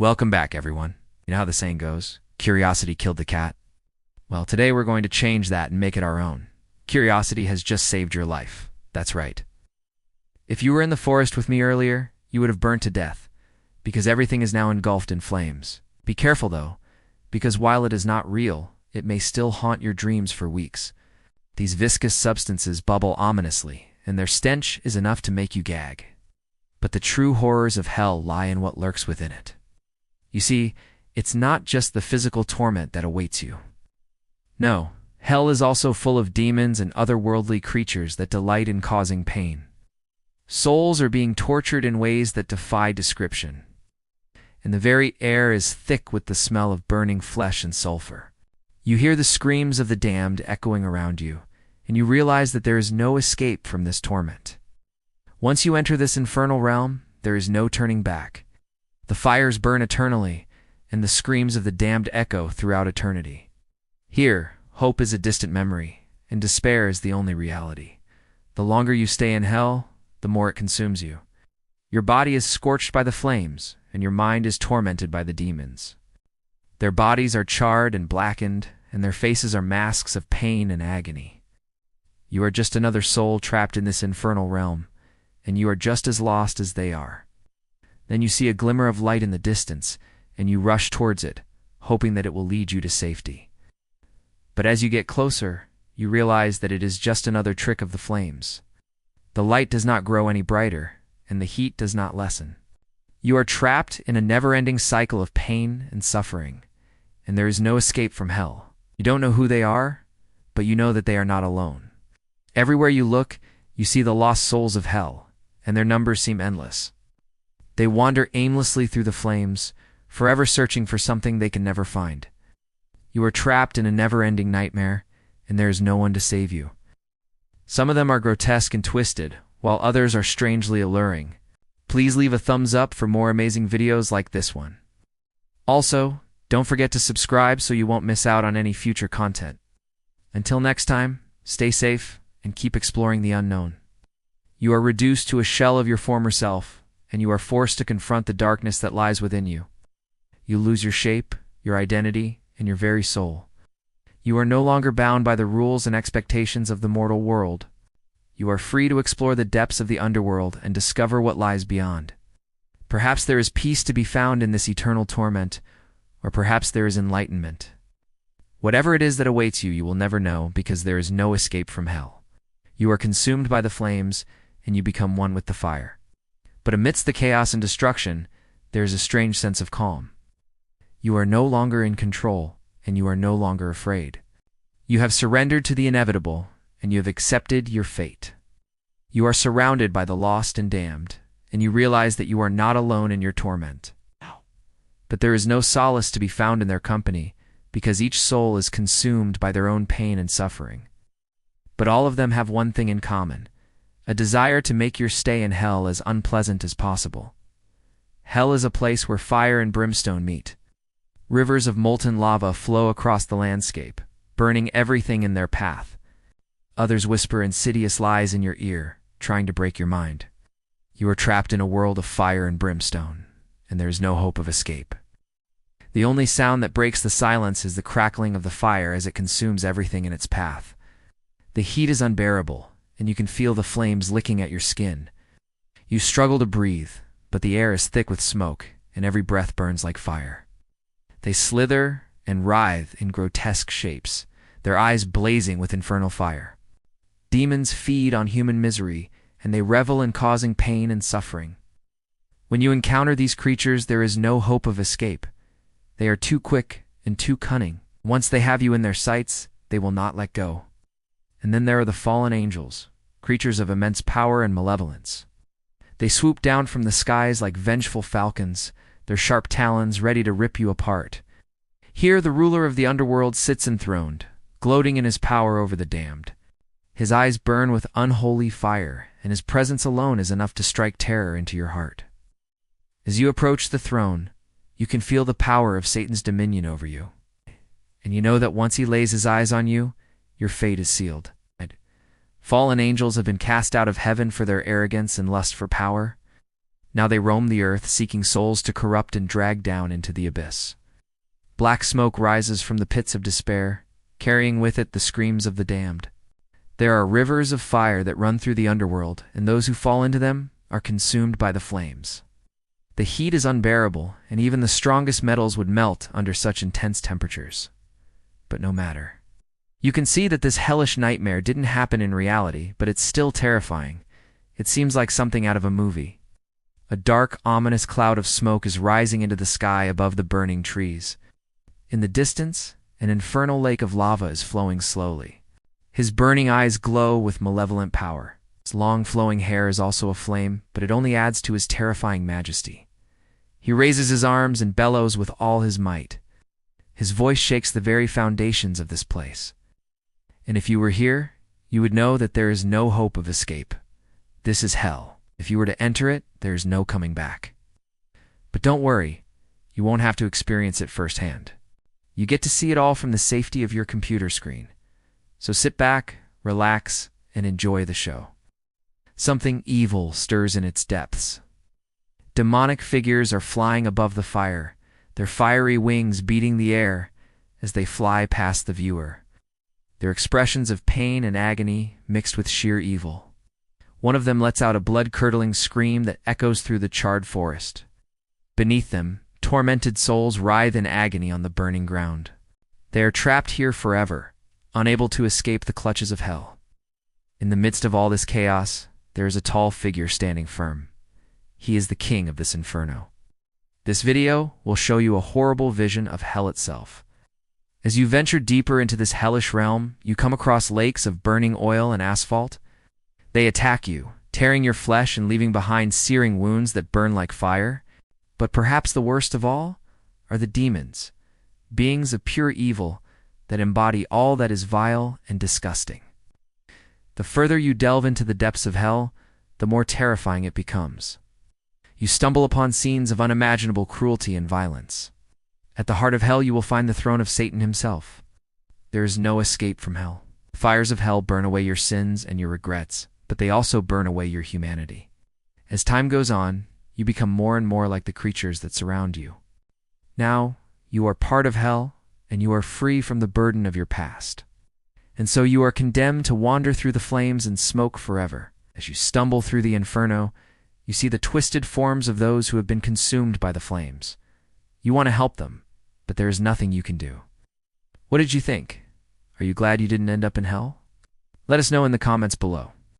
Welcome back, everyone. You know how the saying goes, curiosity killed the cat? Well, today we're going to change that and make it our own. Curiosity has just saved your life. That's right. If you were in the forest with me earlier, you would have burnt to death, because everything is now engulfed in flames. Be careful, though, because while it is not real, it may still haunt your dreams for weeks. These viscous substances bubble ominously, and their stench is enough to make you gag. But the true horrors of hell lie in what lurks within it. You see, it's not just the physical torment that awaits you. No, hell is also full of demons and otherworldly creatures that delight in causing pain. Souls are being tortured in ways that defy description. And the very air is thick with the smell of burning flesh and sulfur. You hear the screams of the damned echoing around you, and you realize that there is no escape from this torment. Once you enter this infernal realm, there is no turning back. The fires burn eternally, and the screams of the damned echo throughout eternity. Here, hope is a distant memory, and despair is the only reality. The longer you stay in hell, the more it consumes you. Your body is scorched by the flames, and your mind is tormented by the demons. Their bodies are charred and blackened, and their faces are masks of pain and agony. You are just another soul trapped in this infernal realm, and you are just as lost as they are. Then you see a glimmer of light in the distance, and you rush towards it, hoping that it will lead you to safety. But as you get closer, you realize that it is just another trick of the flames. The light does not grow any brighter, and the heat does not lessen. You are trapped in a never-ending cycle of pain and suffering, and there is no escape from hell. You don't know who they are, but you know that they are not alone. Everywhere you look, you see the lost souls of hell, and their numbers seem endless. They wander aimlessly through the flames, forever searching for something they can never find. You are trapped in a never-ending nightmare, and there is no one to save you. Some of them are grotesque and twisted, while others are strangely alluring. Please leave a thumbs up for more amazing videos like this one. Also, don't forget to subscribe so you won't miss out on any future content. Until next time, stay safe and keep exploring the unknown. You are reduced to a shell of your former self, and you are forced to confront the darkness that lies within you. You lose your shape, your identity, and your very soul. You are no longer bound by the rules and expectations of the mortal world. You are free to explore the depths of the underworld and discover what lies beyond. Perhaps there is peace to be found in this eternal torment, or perhaps there is enlightenment. Whatever it is that awaits you, you will never know, because there is no escape from hell. You are consumed by the flames, and you become one with the fire. But amidst the chaos and destruction, there is a strange sense of calm. You are no longer in control, and you are no longer afraid. You have surrendered to the inevitable, and you have accepted your fate. You are surrounded by the lost and damned, and you realize that you are not alone in your torment. But there is no solace to be found in their company, because each soul is consumed by their own pain and suffering. But all of them have one thing in common: a desire to make your stay in hell as unpleasant as possible. Hell is a place where fire and brimstone meet. Rivers of molten lava flow across the landscape, burning everything in their path. Others whisper insidious lies in your ear, trying to break your mind. You are trapped in a world of fire and brimstone, and there is no hope of escape. The only sound that breaks the silence is the crackling of the fire as it consumes everything in its path. The heat is unbearable, and you can feel the flames licking at your skin. You struggle to breathe, but the air is thick with smoke, and every breath burns like fire. They slither and writhe in grotesque shapes, their eyes blazing with infernal fire. Demons feed on human misery, and they revel in causing pain and suffering. When you encounter these creatures, there is no hope of escape. They are too quick and too cunning. Once they have you in their sights, they will not let go. And then there are the fallen angels, creatures of immense power and malevolence. They swoop down from the skies like vengeful falcons, their sharp talons ready to rip you apart. Here the ruler of the underworld sits enthroned, gloating in his power over the damned. His eyes burn with unholy fire, and his presence alone is enough to strike terror into your heart. As you approach the throne, you can feel the power of Satan's dominion over you. And you know that once he lays his eyes on you, your fate is sealed. Fallen angels have been cast out of heaven for their arrogance and lust for power. Now they roam the earth, seeking souls to corrupt and drag down into the abyss. Black smoke rises from the pits of despair, carrying with it the screams of the damned. There are rivers of fire that run through the underworld, and those who fall into them are consumed by the flames. The heat is unbearable, and even the strongest metals would melt under such intense temperatures. But no matter. You can see that this hellish nightmare didn't happen in reality, but it's still terrifying. It seems like something out of a movie. A dark, ominous cloud of smoke is rising into the sky above the burning trees. In the distance, an infernal lake of lava is flowing slowly. His burning eyes glow with malevolent power. His long flowing hair is also aflame, but it only adds to his terrifying majesty. He raises his arms and bellows with all his might. His voice shakes the very foundations of this place. And if you were here, you would know that there is no hope of escape. This is hell. If you were to enter it, there is no coming back. But don't worry, you won't have to experience it firsthand. You get to see it all from the safety of your computer screen. So sit back, relax, and enjoy the show. Something evil stirs in its depths. Demonic figures are flying above the fire, their fiery wings beating the air as they fly past the viewer. Their expressions of pain and agony mixed with sheer evil. One of them lets out a blood-curdling scream that echoes through the charred forest. Beneath them, tormented souls writhe in agony on the burning ground. They are trapped here forever, unable to escape the clutches of hell. In the midst of all this chaos, there is a tall figure standing firm. He is the king of this inferno. This video will show you a horrible vision of hell itself. As you venture deeper into this hellish realm, you come across lakes of burning oil and asphalt. They attack you, tearing your flesh and leaving behind searing wounds that burn like fire. But perhaps the worst of all are the demons, beings of pure evil that embody all that is vile and disgusting. The further you delve into the depths of hell, the more terrifying it becomes. You stumble upon scenes of unimaginable cruelty and violence. At the heart of hell you will find the throne of Satan himself. There is no escape from hell. The fires of hell burn away your sins and your regrets, but they also burn away your humanity. As time goes on, you become more and more like the creatures that surround you. Now, you are part of hell, and you are free from the burden of your past. And so you are condemned to wander through the flames and smoke forever. As you stumble through the inferno, you see the twisted forms of those who have been consumed by the flames. You want to help them, but there is nothing you can do. What did you think? Are you glad you didn't end up in hell? Let us know in the comments below.